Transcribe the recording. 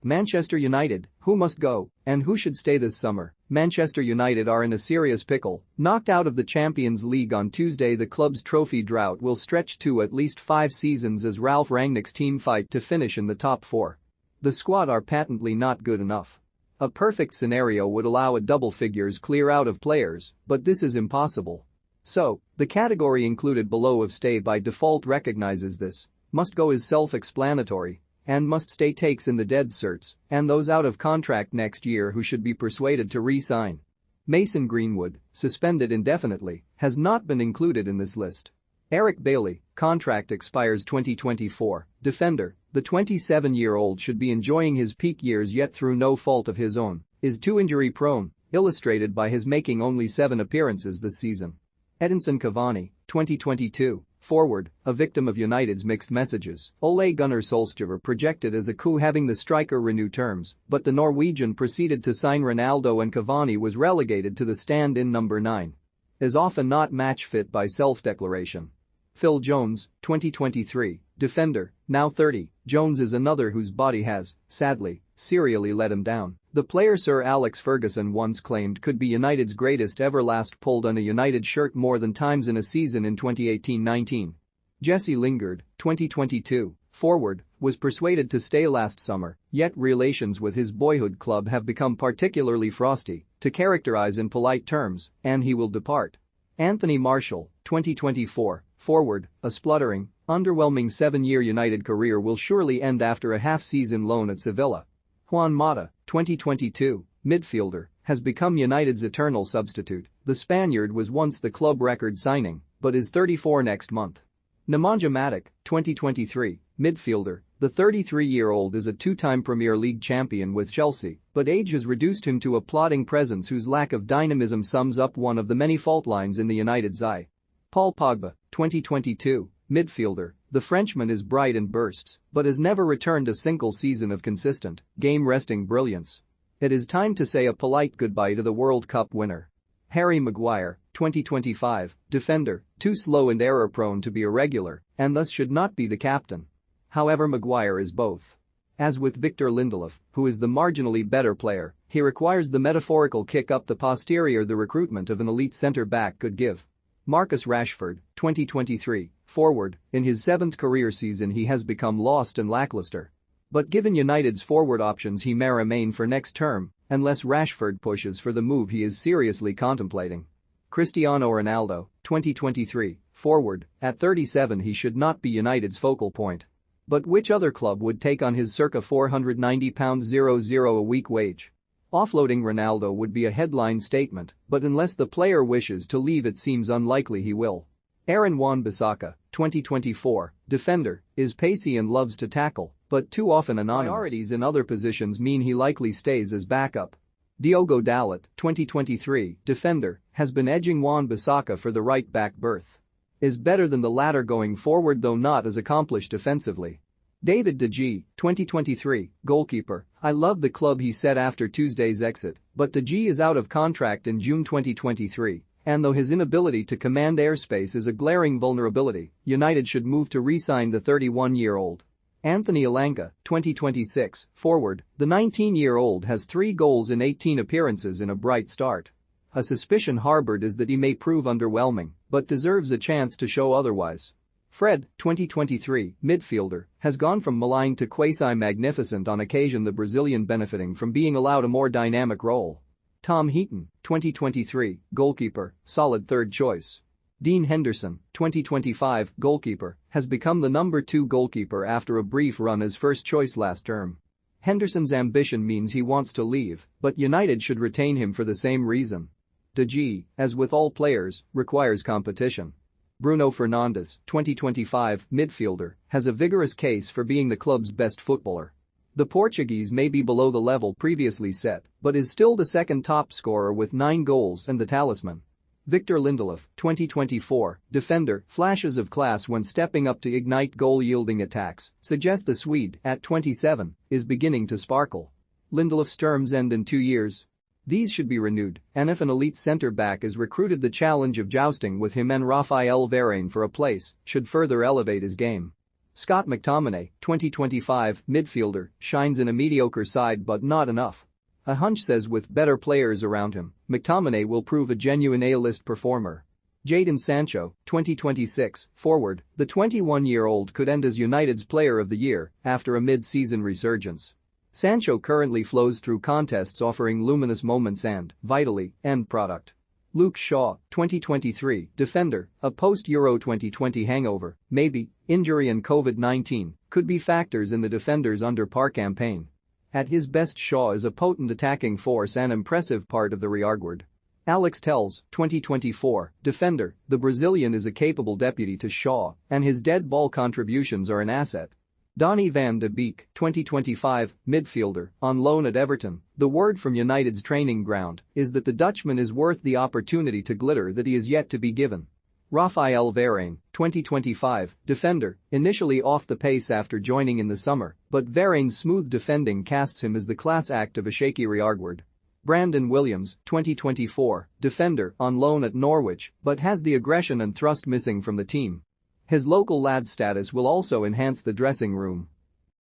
Manchester United, who must go, and who should stay this summer? Manchester United are in a serious pickle. Knocked out of the Champions League on Tuesday, the club's trophy drought will stretch to at least 5 seasons as Ralf Rangnick's team fight to finish in the top 4. The squad are patently not good enough. A perfect scenario would allow a double figures clear out of players, but this is impossible. So, the category included below of stay by default recognizes this. Must go is self-explanatory. And must stay takes in the dead certs, and those out of contract next year who should be persuaded to re-sign. Mason Greenwood, suspended indefinitely, has not been included in this list. Eric Bailly, contract expires 2024, defender, the 27-year-old should be enjoying his peak years yet through no fault of his own, is too injury-prone, illustrated by his making only 7 appearances this season. Edinson Cavani, 2022. Forward, a victim of United's mixed messages. Ole Gunnar Solskjaer projected as a coup having the striker renew terms, but the Norwegian proceeded to sign Ronaldo and Cavani was relegated to the stand-in number 9. Is often not match fit by self-declaration. Phil Jones, 2023, defender, now 30, Jones is another whose body has, sadly, serially let him down. The player Sir Alex Ferguson once claimed could be United's greatest ever, last pulled on a United shirt more than times in a season in 2018-19. Jesse Lingard, 2022, forward, was persuaded to stay last summer, yet relations with his boyhood club have become particularly frosty, to characterize in polite terms, and he will depart. Anthony Martial, 2024, forward, a spluttering, underwhelming 7-year United career will surely end after a half-season loan at Sevilla. Juan Mata, 2022, midfielder, has become United's eternal substitute. The Spaniard was once the club record signing, but is 34 next month. Nemanja Matic, 2023, midfielder, the 33-year-old is a 2-time Premier League champion with Chelsea, but age has reduced him to a plodding presence whose lack of dynamism sums up one of the many fault lines in the United's eye. Paul Pogba, 2022, midfielder, the Frenchman is bright in bursts, but has never returned a single season of consistent, game-resting brilliance. It is time to say a polite goodbye to the World Cup winner. Harry Maguire, 2025, defender, too slow and error-prone to be a regular, and thus should not be the captain. However, Maguire is both. As with Victor Lindelof, who is the marginally better player, he requires the metaphorical kick up the posterior the recruitment of an elite centre-back could give. Marcus Rashford, 2023, forward, in his 7th career season he has become lost and lackluster. But given United's forward options he may remain for next term, unless Rashford pushes for the move he is seriously contemplating. Cristiano Ronaldo, 2023, forward, at 37 he should not be United's focal point. But which other club would take on his circa £490,000 a week wage? Offloading Ronaldo would be a headline statement, but unless the player wishes to leave it seems unlikely he will. Aaron Wan-Bissaka, 2024, defender, is pacey and loves to tackle, but too often anonymous. Priorities in other positions mean he likely stays as backup. Diogo Dalot, 2023, defender, has been edging Wan-Bissaka for the right-back berth. Is better than the latter going forward though not as accomplished defensively. David De Gea, 2023, goalkeeper, I love the club he said after Tuesday's exit, but De Gea is out of contract in June 2023, and though his inability to command airspace is a glaring vulnerability, United should move to re-sign the 31-year-old. Anthony Elanga, 2026, forward, the 19-year-old has 3 goals in 18 appearances in a bright start. A suspicion harbored is that he may prove underwhelming, but deserves a chance to show otherwise. Fred, 2023, midfielder, has gone from maligned to quasi-magnificent on occasion, the Brazilian benefiting from being allowed a more dynamic role. Tom Heaton, 2023, goalkeeper, solid third choice. Dean Henderson, 2025, goalkeeper, has become the number 2 goalkeeper after a brief run as first choice last term. Henderson's ambition means he wants to leave, but United should retain him for the same reason. De Gea, as with all players, requires competition. Bruno Fernandes, 2025, midfielder, has a vigorous case for being the club's best footballer. The Portuguese may be below the level previously set, but is still the 2nd top scorer with 9 goals and the talisman. Victor Lindelof, 2024, defender, flashes of class when stepping up to ignite goal-yielding attacks, suggest the Swede, at 27, is beginning to sparkle. Lindelof's terms end in 2 years. These should be renewed, and if an elite centre-back is recruited, the challenge of jousting with him and Raphael Varane for a place should further elevate his game. Scott McTominay, 2025 midfielder, shines in a mediocre side but not enough. A hunch says with better players around him, McTominay will prove a genuine A-list performer. Jadon Sancho, 2026 forward, the 21-year-old could end as United's Player of the Year after a mid-season resurgence. Sancho currently flows through contests offering luminous moments and, vitally, end product. Luke Shaw, 2023 defender, a post-Euro 2020 hangover, maybe, injury and COVID-19 could be factors in the defender's under-par campaign. At his best, Shaw is a potent attacking force and impressive part of the rearguard. Alex Telles, 2024 defender, the Brazilian is a capable deputy to Shaw, and his dead ball contributions are an asset. Donny van de Beek, 2025 midfielder, on loan at Everton, the word from United's training ground is that the Dutchman is worth the opportunity to glitter that he is yet to be given. Raphael Varane, 2025 defender, initially off the pace after joining in the summer, but Varane's smooth defending casts him as the class act of a shaky rearguard. Brandon Williams, 2024 defender, on loan at Norwich, but has the aggression and thrust missing from the team. His local lad status will also enhance the dressing room.